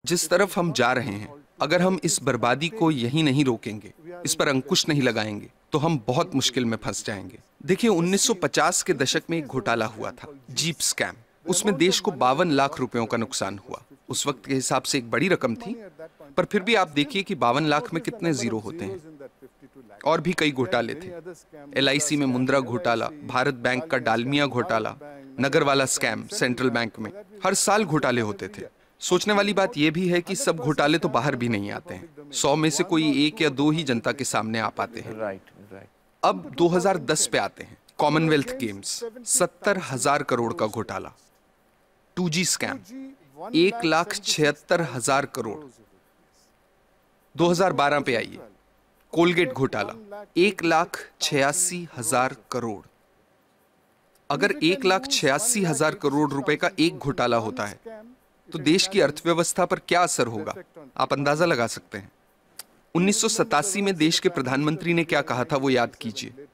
जिस तरफ हम जा रहे हैं, अगर हम इस बर्बादी को यहीं नहीं रोकेंगे, इस पर अंकुश नहीं लगाएंगे, तो हम बहुत मुश्किल में फंस जाएंगे। देखिए, 1950 के दशक में एक घोटाला हुआ था, जीप स्कैम। उसमें देश को 52 लाख रुपयों का नुकसान हुआ। उस वक्त के हिसाब से एक बड़ी रकम थी, पर फिर भी आप देखिए कि 52 लाख में कितने जीरो होते हैं। और भी कई घोटाले थे, LIC में मुंद्रा घोटाला, भारत बैंक का डालमिया घोटाला, नगरवाला स्कैम सेंट्रल बैंक में। हर साल घोटाले होते थे। सोचने वाली बात यह भी है कि सब घोटाले तो बाहर भी नहीं आते हैं। 100 में से कोई 1 या 2 ही जनता के सामने आ पाते हैं। अब 2010 पे आते हैं। कॉमनवेल्थ गेम्स, 70,000 करोड़ का घोटाला। 2G scam, 1,76,000 crore. 2012 पे आइए, कोलगेट घोटाला, 1,86,000 करोड़। अगर 1,86,000 करोड़ रुपए का एक घोटाला होता है तो देश की अर्थव्यवस्था पर क्या असर होगा, आप अंदाजा लगा सकते हैं। 1987 में देश के प्रधानमंत्री ने क्या कहा था, वो याद कीजिए।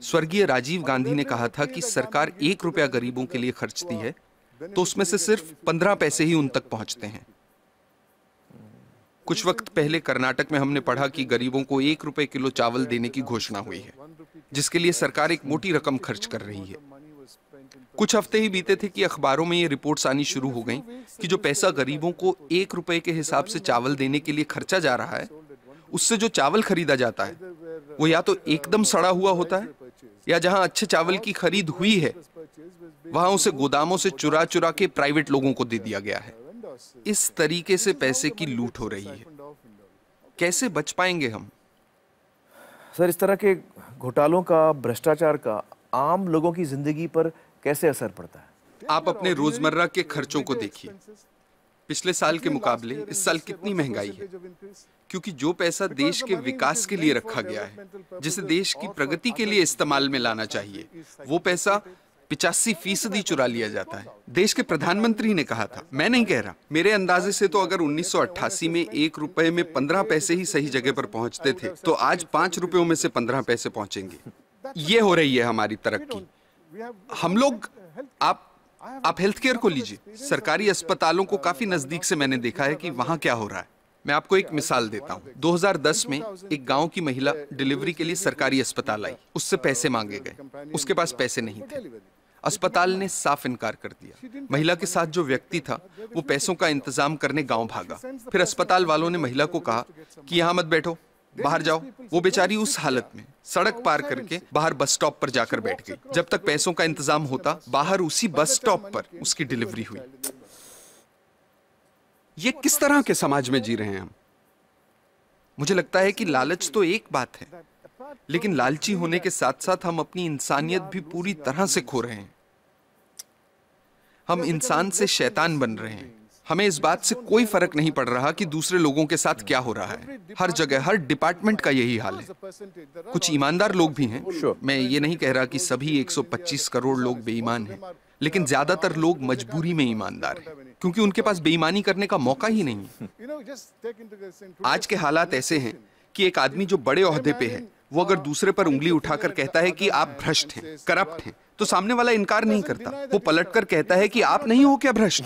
स्वर्गीय राजीव गांधी ने कहा था कि सरकार 1 रुपया गरीबों के लिए खर्चती है तो उसमें से सिर्फ 15 पैसे ही उन तक पहुंचते हैं। कुछ वक्त पहले कर्नाटक में हमने पढ़ा कि गरीबों को 1 रुपए किलो चावल देने की घोषणा हुई है, जिसके लिए सरकार एक मोटी रकम खर्च कर रही है। कुछ हफ्ते ही बीते थे कि अखबारों में ये रिपोर्ट्स आनी शुरू हो गईं कि जो पैसा गरीबों को 1 रुपए के हिसाब से चावल देने के लिए खर्चा जा रहा है, उससे जो चावल खरीदा जाता है वो या तो एकदम सड़ा हुआ होता है, या जहां अच्छे चावल की खरीद हुई है वहां उसे गोदामों से चुरा चुरा के प्राइवेट लोगों को दे दिया गया है। इस तरीके से पैसे की लूट हो रही है। कैसे बच पाएंगे हम? सर, इस तरह के घोटालों का, भ्रष्टाचार का आम लोगों की जिंदगी पर कैसे असर पड़ता है? आप अपने रोजमर्रा के खर्चों को देखिए। पिछले साल के मुकाबले इस साल कितनी महंगाई है, क्योंकि जो पैसा देश के विकास के लिए रखा गया है, जिसे देश की प्रगति के लिए इस्तेमाल में लाना चाहिए, वो पैसा 85% चुरा लिया जाता है। देश के प्रधानमंत्री ने कहा था, मैं नहीं कह रहा, मेरे अंदाजे से तो अगर 1988 में 1 रुपए में 15 पैसे ही सही जगह पर पहुंचते थे, तो आज 5 रुपयों में से 15 पैसे पहुंचेंगे। ये हो रही है हमारी तरक्की। हम लोग, आप हेल्थ केयर को लीजिए। सरकारी अस्पतालों को काफी नजदीक से मैंने देखा है कि वहां क्या हो रहा है। मैं आपको एक मिसाल देता हूं। 2010 में एक गांव की महिला डिलीवरी के लिए सरकारी अस्पताल आई। उससे पैसे मांगे गए, उसके पास पैसे नहीं थे। अस्पताल ने साफ इनकार कर दिया। महिला के साथ जो व्यक्ति था वो पैसों का इंतजाम करने गांव भागा। फिर अस्पताल वालों ने महिला को कहा कि यहां मत बैठो, बाहर जाओ। वो बेचारी उस हालत में सड़क पार करके बाहर बस स्टॉप पर जाकर बैठ गई। जब तक पैसों का इंतजाम होता, बाहर उसी बस स्टॉप पर उसकी डिलीवरी हुई। ये किस तरह के समाज में जी रहे हैं हम? मुझे लगता है कि लालच तो एक बात है, लेकिन लालची होने के साथ साथ हम अपनी इंसानियत भी पूरी तरह से खो रहे हैं। हम इंसान से शैतान बन रहे हैं। हमें इस बात से कोई फर्क नहीं पड़ रहा कि दूसरे लोगों के साथ क्या हो रहा है। हर जगह, हर डिपार्टमेंट का यही हाल है। कुछ ईमानदार लोग भी हैं। मैं ये नहीं कह रहा कि सभी 125 करोड़ लोग बेईमान हैं, लेकिन ज्यादातर लोग मजबूरी में ईमानदार हैं, क्योंकि उनके पास बेईमानी करने का मौका ही नहीं है। आज के हालात ऐसे हैं कि एक आदमी जो बड़े ओहदे पे है, वो अगर दूसरे पर उंगली उठाकर कहता है कि आप भ्रष्ट हैं, करप्ट हैं, तो सामने वाला इनकार नहीं करता। वो पलटकर कहता है कि आप नहीं हो क्या भ्रष्ट?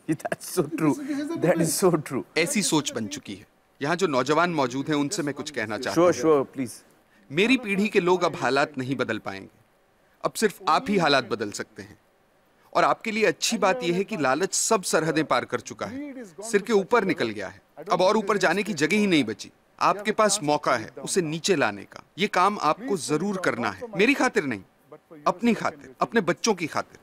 That's so true. That is so true. ऐसी सोच बन चुकी है। यहाँ जो नौजवान मौजूद हैं, उनसे मैं कुछ कहना चाहता हूँ। Sure, please. मेरी पीढ़ी के लोग अब हालात नहीं बदल पाएंगे। अब सिर्फ आप ही हालात बदल सकते हैं। और आपके लिए अच्छी बात यह है कि लालच सब सरहदें पार कर चुका है, सिर के ऊपर निकल गया है। अब और ऊपर जाने की जगह ही नहीं बची। आपके पास मौका है उसे नीचे लाने का। ये काम आपको जरूर करना है, मेरी खातिर नहीं, अपनी खातिर, अपने बच्चों की खातिर।